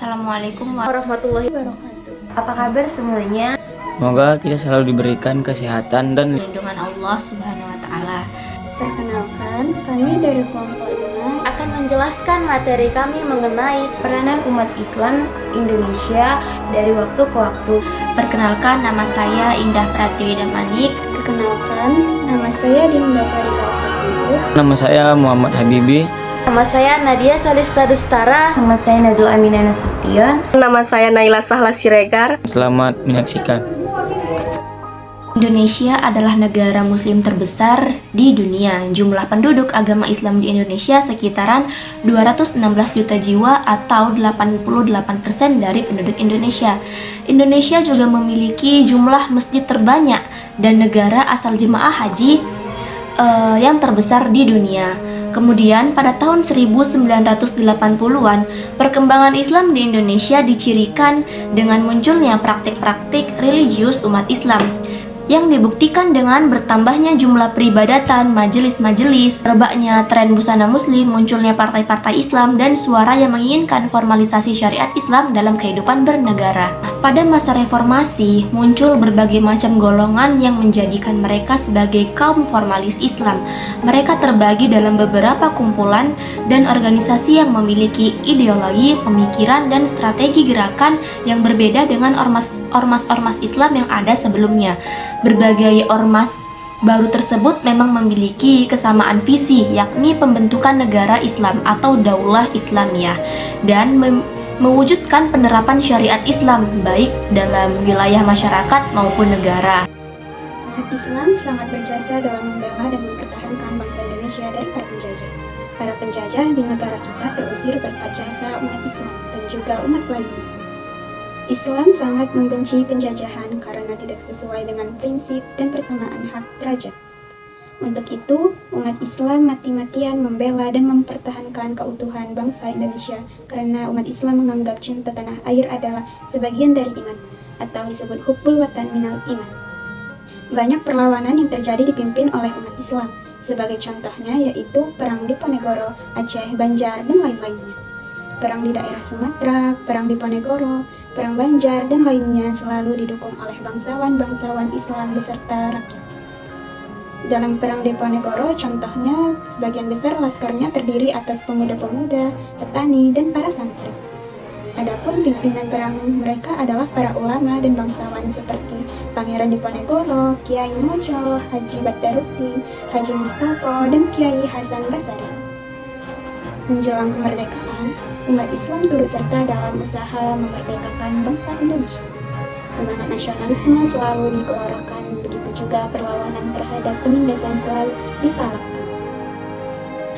Assalamualaikum warahmatullahi wabarakatuh. Apa kabar semuanya? Semoga kita selalu diberikan kesehatan dan Lindungan Allah Subhanahu wa Ta'ala. Perkenalkan, kami dari kelompok 5 Akan menjelaskan materi kami mengenai peranan umat Islam Indonesia dari waktu ke waktu. Perkenalkan, nama saya Indah Pratiwi Damanik. Perkenalkan, nama saya Dinda Farida Alfasibu. nama saya Muhammad Habibi. Nama saya Nadia Calista Dustara. Nama saya Najul Aminah Nasution. Nama saya Naila Sahla Siregar. Selamat menyaksikan. Indonesia adalah negara muslim terbesar di dunia. Jumlah penduduk agama Islam di Indonesia sekitaran 216 juta jiwa atau 88% dari penduduk Indonesia. Indonesia juga memiliki jumlah masjid terbanyak dan negara asal jemaah haji yang terbesar di dunia. Kemudian pada tahun 1980-an, perkembangan Islam di Indonesia dicirikan dengan munculnya praktik-praktik religius umat Islam yang dibuktikan dengan bertambahnya jumlah peribadatan, majelis-majelis, rebaknya tren busana muslim, munculnya partai-partai Islam, dan suara yang menginginkan formalisasi syariat Islam dalam kehidupan bernegara. Pada masa reformasi, muncul berbagai macam golongan yang menjadikan mereka sebagai kaum formalis Islam. Mereka terbagi dalam beberapa kumpulan dan organisasi yang memiliki ideologi, pemikiran, dan strategi gerakan yang berbeda dengan ormas-ormas Islam yang ada sebelumnya. Berbagai ormas baru tersebut memang memiliki kesamaan visi, yakni pembentukan negara Islam atau Daulah Islamiyah dan mewujudkan penerapan syariat Islam baik dalam wilayah masyarakat maupun negara. Umat Islam sangat berjasa dalam membela dan mempertahankan bangsa Indonesia dari para penjajah. Para penjajah di negara kita terusir berkat jasa umat Islam dan juga umat lainnya. Islam sangat membenci penjajahan karena tidak sesuai dengan prinsip dan persamaan hak derajat. Untuk itu, umat Islam mati-matian membela dan mempertahankan keutuhan bangsa Indonesia karena umat Islam menganggap cinta tanah air adalah sebagian dari iman atau disebut hubbul watan minal iman. Banyak perlawanan yang terjadi dipimpin oleh umat Islam. Sebagai contohnya yaitu Perang Diponegoro, Aceh, Banjar, dan lain-lainnya. Perang di daerah Sumatera, Perang Diponegoro, Perang Banjar, dan lainnya selalu didukung oleh bangsawan-bangsawan Islam beserta rakyat. Dalam Perang Diponegoro, contohnya, sebagian besar laskarnya terdiri atas pemuda-pemuda, petani, dan para santri. Adapun pimpinan perang mereka adalah para ulama dan bangsawan seperti Pangeran Diponegoro, Kiai Mojo, Haji Badaruddin, Haji Mustopo, dan Kiai Hasan Basari. Menjelang kemerdekaan, umat Islam turut serta dalam usaha memerdekakan bangsa Indonesia. Semangat nasionalisme selalu dikeluarkan, begitu juga perlawanan terhadap penindasan selalu dikalahkan.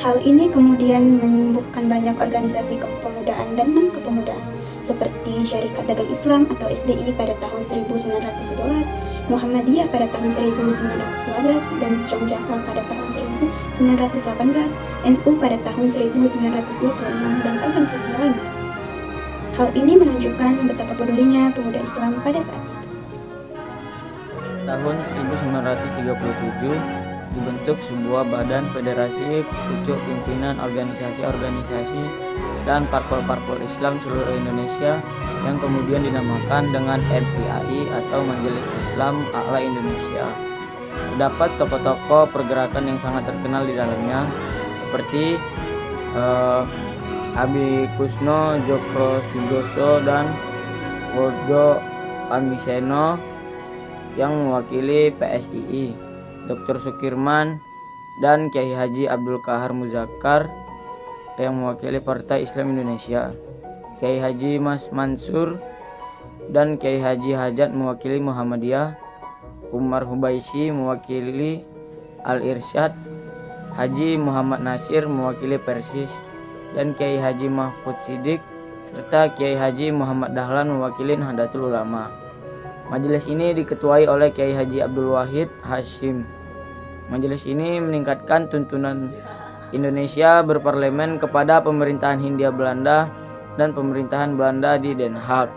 Hal ini kemudian menumbuhkan banyak organisasi kepemudaan dan non-kepemudaan, seperti Syarikat Dagang Islam atau SDI pada tahun 1911, Muhammadiyah pada tahun 1912, dan Jongjaha pada tahun 1918, NU pada tahun 1926, dan organisasi lainnya. Hal ini menunjukkan betapa pedulinya pemuda Islam pada saat itu. Tahun 1937 dibentuk sebuah badan federasi pucuk pimpinan organisasi-organisasi dan parpol-parpol Islam seluruh Indonesia yang kemudian dinamakan dengan MIAI atau Majelis Islam A'la Indonesia. Terdapat tokoh-tokoh pergerakan yang sangat terkenal di dalamnya seperti Abi Kusno, Jokro Sudoso, dan Wojo Amiseno yang mewakili PSII, Dr. Sukirman dan Kiai Haji Abdul Qahar Muzakkar yang mewakili Partai Islam Indonesia, Kiai Haji Mas Mansur dan Kiai Haji Hajat mewakili Muhammadiyah, Umar Hubaisi mewakili Al-Irsyad, Haji Muhammad Nasir mewakili Persis, dan Kiai Haji Mahfud Siddiq serta Kiai Haji Muhammad Dahlan mewakili Nahdlatul Ulama. Majelis ini diketuai oleh Kiai Haji Abdul Wahid Hashim. Majelis ini meningkatkan tuntunan Indonesia berparlemen kepada pemerintahan Hindia Belanda dan pemerintahan Belanda di Den Haag.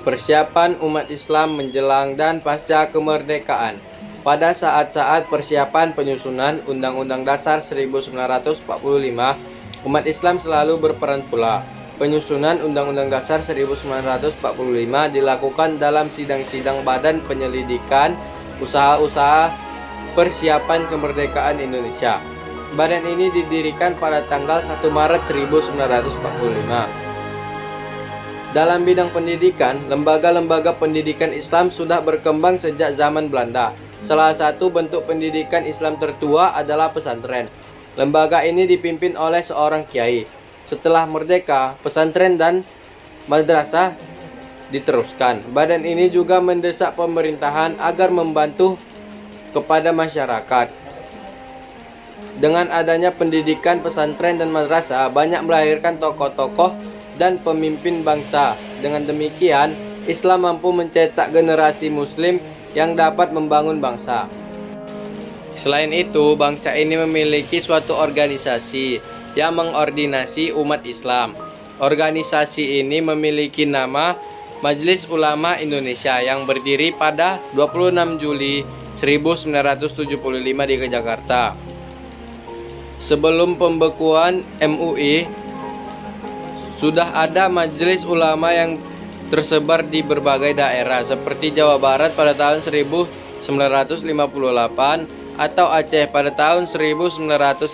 Persiapan umat Islam menjelang dan pasca kemerdekaan. Pada saat-saat persiapan penyusunan Undang-Undang Dasar 1945, umat Islam selalu berperan pula. penyusunan Undang-Undang Dasar 1945 dilakukan dalam sidang-sidang Badan Penyelidikan Usaha-usaha Persiapan Kemerdekaan Indonesia. Badan ini didirikan pada tanggal 1 Maret 1945. Dalam bidang pendidikan, lembaga-lembaga pendidikan Islam sudah berkembang sejak zaman Belanda. Salah satu bentuk pendidikan Islam tertua adalah pesantren. Lembaga ini dipimpin oleh seorang kiai. Setelah merdeka, pesantren dan madrasah diteruskan. Badan ini juga mendesak pemerintahan agar membantu kepada masyarakat. Dengan adanya pendidikan pesantren dan madrasah, banyak melahirkan tokoh-tokoh dan pemimpin bangsa. Dengan demikian, Islam mampu mencetak generasi muslim yang dapat membangun bangsa. Selain itu, bangsa ini memiliki suatu organisasi yang mengordinasi umat Islam. Organisasi ini memiliki nama Majelis Ulama Indonesia yang berdiri pada 26 Juli 1975 di Jakarta. Sebelum pembekuan MUI, sudah ada majelis ulama yang tersebar di berbagai daerah seperti Jawa Barat pada tahun 1958 atau Aceh pada tahun 1957.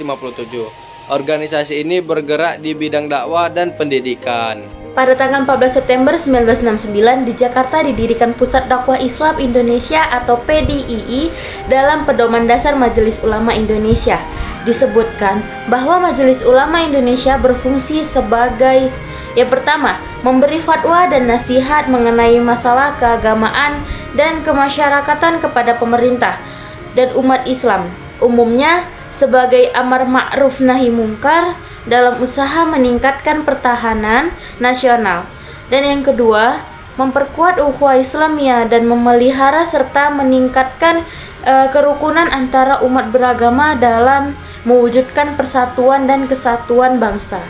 Organisasi ini bergerak di bidang dakwah dan pendidikan. Pada tanggal 14 September 1969 di Jakarta didirikan Pusat Dakwah Islam Indonesia atau PDII dalam Pedoman Dasar Majelis Ulama Indonesia. Disebutkan bahwa Majelis Ulama Indonesia berfungsi sebagai yang pertama, memberi fatwa dan nasihat mengenai masalah keagamaan dan kemasyarakatan kepada pemerintah dan umat Islam, umumnya sebagai amar ma'ruf nahi mungkar dalam usaha meningkatkan pertahanan nasional. Dan yang kedua, memperkuat ukhuwah Islamiyah dan memelihara serta meningkatkan kerukunan antara umat beragama dalam mewujudkan persatuan dan kesatuan bangsa.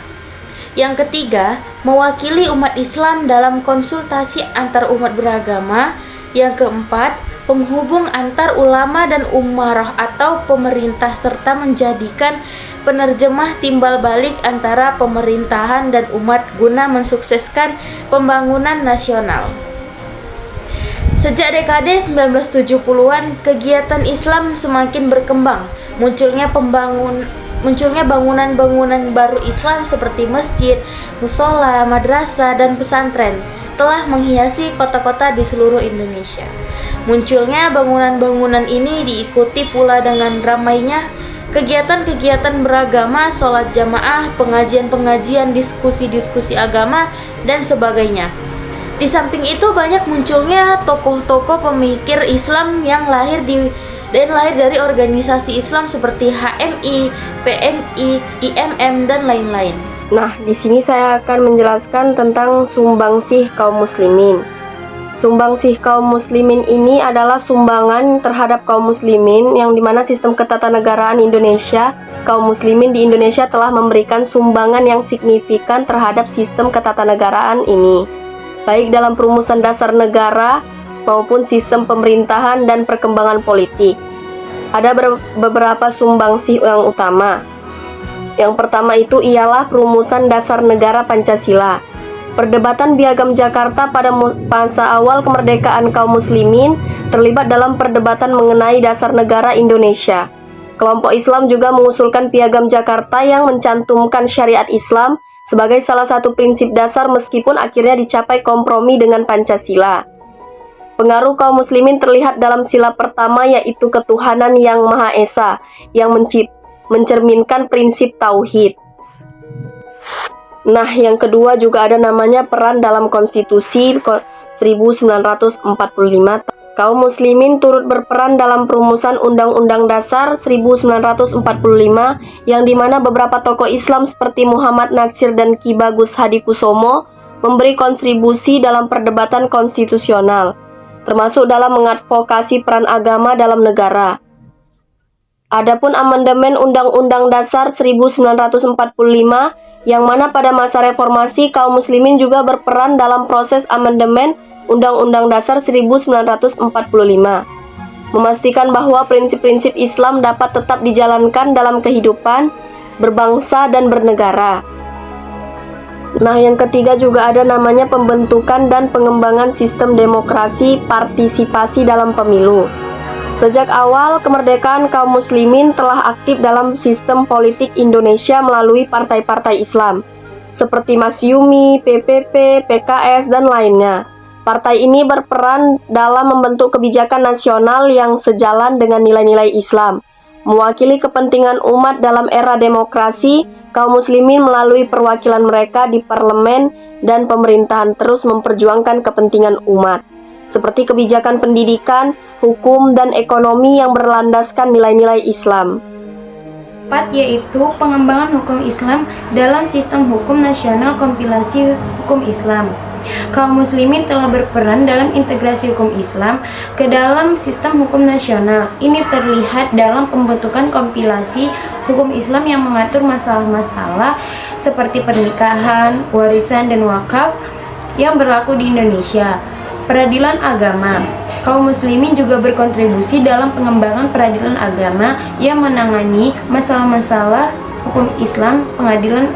Yang ketiga, mewakili umat Islam dalam konsultasi antar umat beragama. Yang keempat, penghubung antar ulama dan umarah atau pemerintah serta menjadikan penerjemah timbal balik antara pemerintahan dan umat guna mensukseskan pembangunan nasional. Sejak dekade 1970-an, kegiatan Islam semakin berkembang. Munculnya bangunan-bangunan baru Islam seperti masjid, musola, madrasah, dan pesantren telah menghiasi kota-kota di seluruh Indonesia. Munculnya bangunan-bangunan ini diikuti pula dengan ramainya kegiatan-kegiatan beragama, sholat jamaah, pengajian-pengajian, diskusi-diskusi agama, dan sebagainya. Di samping itu banyak munculnya tokoh-tokoh pemikir Islam yang lahir dari organisasi Islam seperti HMI, PMI, IMM, dan lain-lain. Nah, di sini saya akan menjelaskan tentang sumbangsih kaum muslimin. Sumbangsih kaum muslimin ini adalah sumbangan terhadap kaum muslimin yang dimana sistem ketatanegaraan Indonesia, kaum muslimin di Indonesia telah memberikan sumbangan yang signifikan terhadap sistem ketatanegaraan ini, baik dalam perumusan dasar negara maupun sistem pemerintahan dan perkembangan politik. Ada beberapa sumbangsih yang utama. Yang pertama itu ialah perumusan dasar negara Pancasila. Perdebatan Piagam Jakarta pada masa awal kemerdekaan kaum muslimin terlibat dalam perdebatan mengenai dasar negara Indonesia. Kelompok Islam juga mengusulkan Piagam Jakarta yang mencantumkan syariat Islam sebagai salah satu prinsip dasar meskipun akhirnya dicapai kompromi dengan Pancasila. Pengaruh kaum muslimin terlihat dalam sila pertama yaitu ketuhanan yang Maha Esa yang mencerminkan prinsip tauhid. Nah, yang kedua juga ada namanya peran dalam konstitusi 1945. Kaum muslimin turut berperan dalam perumusan Undang-Undang Dasar 1945 yang dimana beberapa tokoh Islam seperti Muhammad Natsir dan Ki Bagus Hadikusumo memberi kontribusi dalam perdebatan konstitusional, termasuk dalam mengadvokasi peran agama dalam negara. Adapun amandemen Undang-Undang Dasar 1945 yang mana pada masa reformasi kaum muslimin juga berperan dalam proses amandemen Undang-Undang Dasar 1945, memastikan bahwa prinsip-prinsip Islam dapat tetap dijalankan dalam kehidupan berbangsa dan bernegara. Nah, yang ketiga juga ada namanya pembentukan dan pengembangan sistem demokrasi partisipasi dalam pemilu. Sejak awal kemerdekaan kaum muslimin telah aktif dalam sistem politik Indonesia melalui partai-partai Islam seperti Masyumi, PPP, PKS, dan lainnya. Partai ini berperan dalam membentuk kebijakan nasional yang sejalan dengan nilai-nilai Islam. Mewakili kepentingan umat dalam era demokrasi, kaum muslimin melalui perwakilan mereka di parlemen dan pemerintahan terus memperjuangkan kepentingan umat, seperti kebijakan pendidikan, hukum, dan ekonomi yang berlandaskan nilai-nilai Islam. 4 yaitu pengembangan hukum Islam dalam sistem hukum nasional kompilasi hukum Islam. Kaum muslimin telah berperan dalam integrasi hukum Islam ke dalam sistem hukum nasional. Ini terlihat dalam pembentukan kompilasi hukum Islam yang mengatur masalah-masalah seperti pernikahan, warisan, dan wakaf yang berlaku di Indonesia. Peradilan agama. Kaum muslimin juga berkontribusi dalam pengembangan peradilan agama yang menangani masalah-masalah hukum Islam. Pengadilan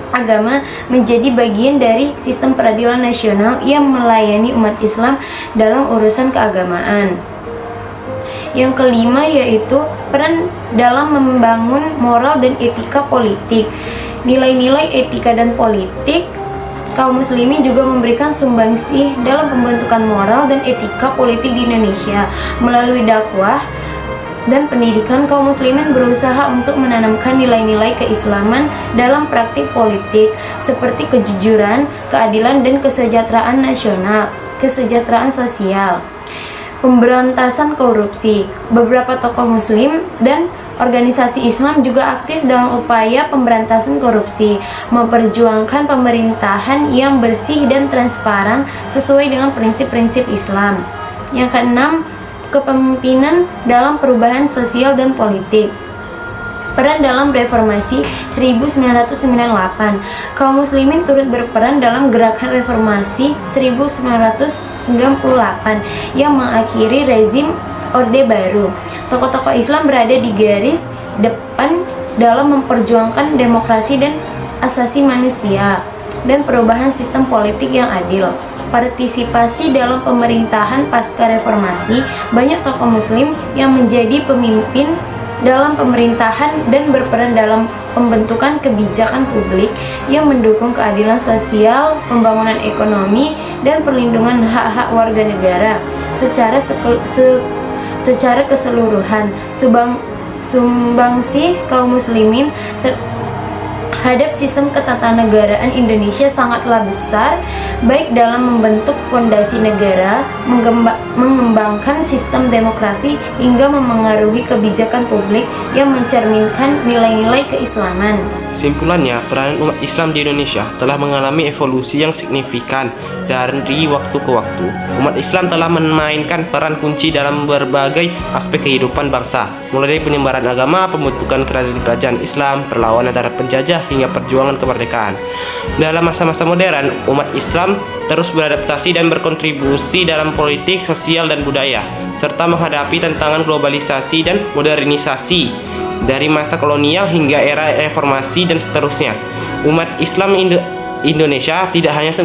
agama menjadi bagian dari sistem peradilan nasional yang melayani umat Islam dalam urusan keagamaan. Yang kelima yaitu peran dalam membangun moral dan etika politik. Nilai-nilai etika dan politik, kaum muslimin juga memberikan sumbangsih dalam pembentukan moral dan etika politik di Indonesia. Melalui dakwah dan pendidikan, kaum muslimin berusaha untuk menanamkan nilai-nilai keislaman dalam praktik politik seperti kejujuran, keadilan, dan kesejahteraan nasional, kesejahteraan sosial. Pemberantasan korupsi. Beberapa tokoh muslim dan organisasi Islam juga aktif dalam upaya pemberantasan korupsi, memperjuangkan pemerintahan yang bersih dan transparan sesuai dengan prinsip-prinsip Islam. Yang keenam, kepemimpinan dalam perubahan sosial dan politik. Peran dalam reformasi 1998. Kaum muslimin turut berperan dalam gerakan reformasi 1998 yang mengakhiri rezim Orde Baru. Tokoh-tokoh Islam berada di garis depan dalam memperjuangkan demokrasi dan asasi manusia dan perubahan sistem politik yang adil. Partisipasi dalam pemerintahan pasca reformasi. Banyak tokoh muslim yang menjadi pemimpin dalam pemerintahan dan berperan dalam pembentukan kebijakan publik yang mendukung keadilan sosial, pembangunan ekonomi, dan perlindungan hak-hak warga negara secara keseluruhan. Sumbangsih kaum muslimin terhadap sistem ketatanegaraan Indonesia sangatlah besar, baik dalam membentuk fondasi negara, mengembangkan sistem demokrasi, hingga memengaruhi kebijakan publik yang mencerminkan nilai-nilai keislaman. Kesimpulannya, peranan umat Islam di Indonesia telah mengalami evolusi yang signifikan dari waktu ke waktu. Umat Islam telah memainkan peran kunci dalam berbagai aspek kehidupan bangsa, mulai dari penyebaran agama, pembentukan kerajaan Islam, perlawanan terhadap penjajah, hingga perjuangan kemerdekaan. Dalam masa-masa modern, umat Islam terus beradaptasi dan berkontribusi dalam politik, sosial, dan budaya, serta menghadapi tantangan globalisasi dan modernisasi dari masa kolonial hingga era reformasi dan seterusnya. Umat Islam Indonesia tidak hanya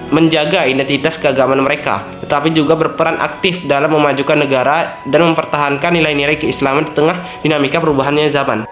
menjaga identitas keagamaan mereka, tetapi juga berperan aktif dalam memajukan negara dan mempertahankan nilai-nilai keislaman di tengah dinamika perubahannya zaman.